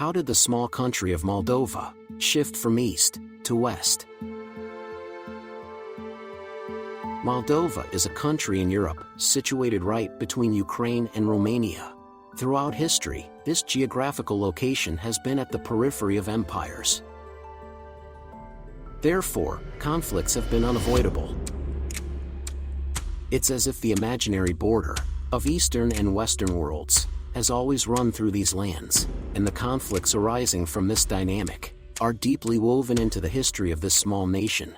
How did the small country of Moldova shift from east to west? Moldova is a country in Europe, situated right between Ukraine and Romania. Throughout history, this geographical location has been at the periphery of empires. Therefore, conflicts have been unavoidable. It's as if the imaginary border of Eastern and Western worlds has always run through these lands, and the conflicts arising from this dynamic are deeply woven into the history of this small nation.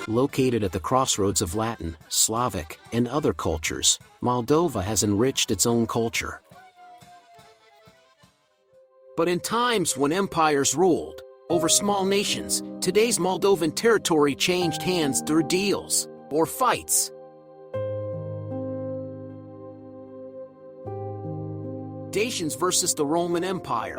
Located at the crossroads of Latin, Slavic, and other cultures, Moldova has enriched its own culture. But in times when empires ruled over small nations, today's Moldovan territory changed hands through deals or fights. Dacians versus the Roman Empire.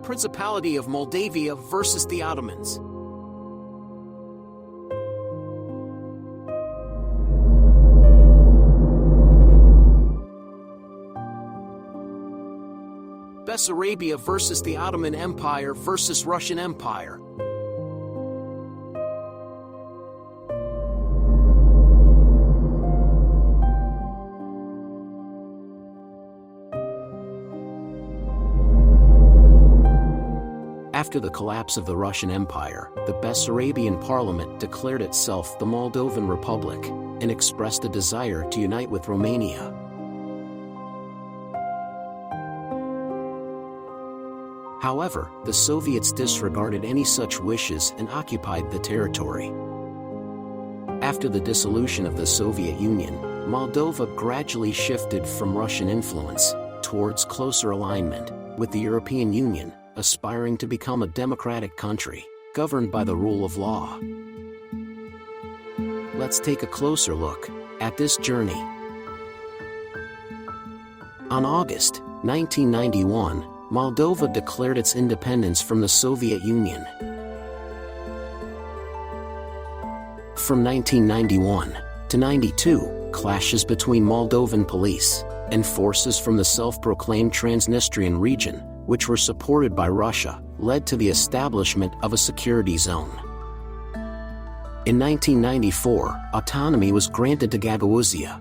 Principality of Moldavia versus the Ottomans. Bessarabia versus the Ottoman Empire versus Russian Empire. After the collapse of the Russian Empire, the Bessarabian parliament declared itself the Moldovan Republic and expressed a desire to unite with Romania. However, the Soviets disregarded any such wishes and occupied the territory. After the dissolution of the Soviet Union, Moldova gradually shifted from Russian influence towards closer alignment with the European Union, aspiring to become a democratic country, governed by the rule of law. Let's take a closer look at this journey. On August 1991, Moldova declared its independence from the Soviet Union. From 1991 to 92, clashes between Moldovan police and forces from the self-proclaimed Transnistrian region, which were supported by Russia, led to the establishment of a security zone. In 1994, autonomy was granted to Gagauzia.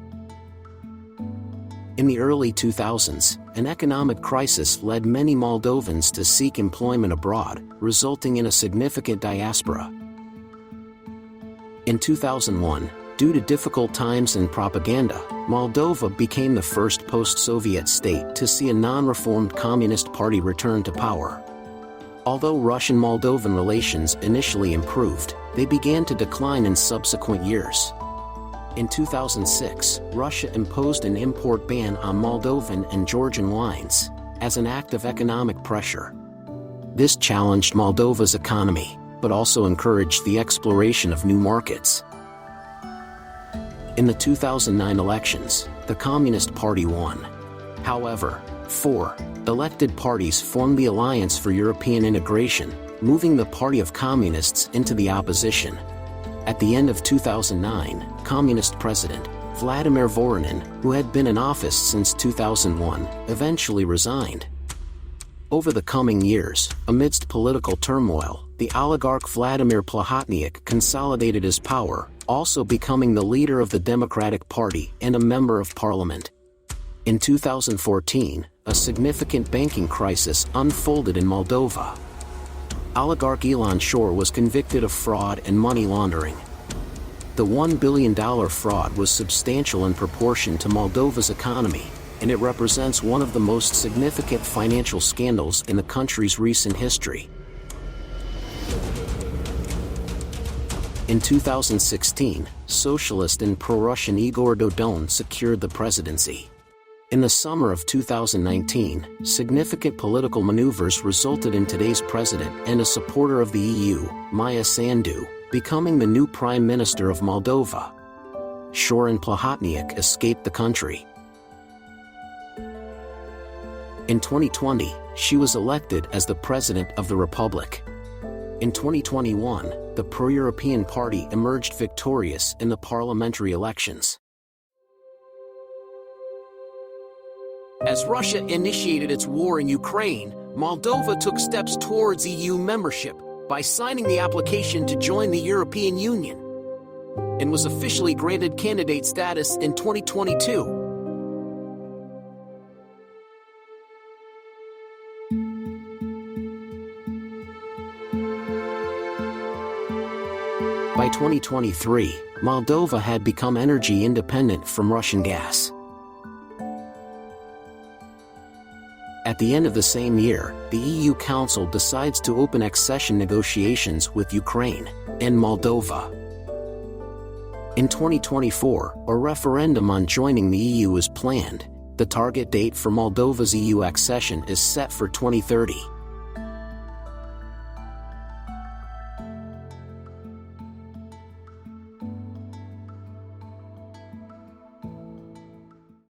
In the early 2000s, an economic crisis led many Moldovans to seek employment abroad, resulting in a significant diaspora. In 2001, due to difficult times and propaganda, Moldova became the first post-Soviet state to see a non-reformed Communist Party return to power. Although Russian-Moldovan relations initially improved, they began to decline in subsequent years. In 2006, Russia imposed an import ban on Moldovan and Georgian wines as an act of economic pressure. This challenged Moldova's economy, but also encouraged the exploration of new markets. In the 2009 elections, the Communist Party won. However, 4 elected parties formed the Alliance for European Integration, moving the Party of Communists into the opposition. At the end of 2009, Communist President Vladimir Voronin, who had been in office since 2001, eventually resigned. Over the coming years, amidst political turmoil, the oligarch Vladimir Plahotniuc consolidated his power, also becoming the leader of the Democratic Party and a member of parliament. In 2014, a significant banking crisis unfolded in Moldova. Oligarch Ilan Shor was convicted of fraud and money laundering. The $1 billion fraud was substantial in proportion to Moldova's economy, and it represents one of the most significant financial scandals in the country's recent history. In 2016, socialist and pro-Russian Igor Dodon secured the presidency. In the summer of 2019, significant political maneuvers resulted in today's president and a supporter of the EU, Maia Sandu, becoming the new Prime Minister of Moldova. Shor and Plahotniuc escaped the country. In 2020, she was elected as the President of the Republic. In 2021, the pro-European party emerged victorious in the parliamentary elections. As Russia initiated its war in Ukraine, Moldova took steps towards EU membership by signing the application to join the European Union, and was officially granted candidate status in 2022. By 2023, Moldova had become energy independent from Russian gas. At the end of the same year, the EU Council decides to open accession negotiations with Ukraine and Moldova. In 2024, a referendum on joining the EU is planned. The target date for Moldova's EU accession is set for 2030.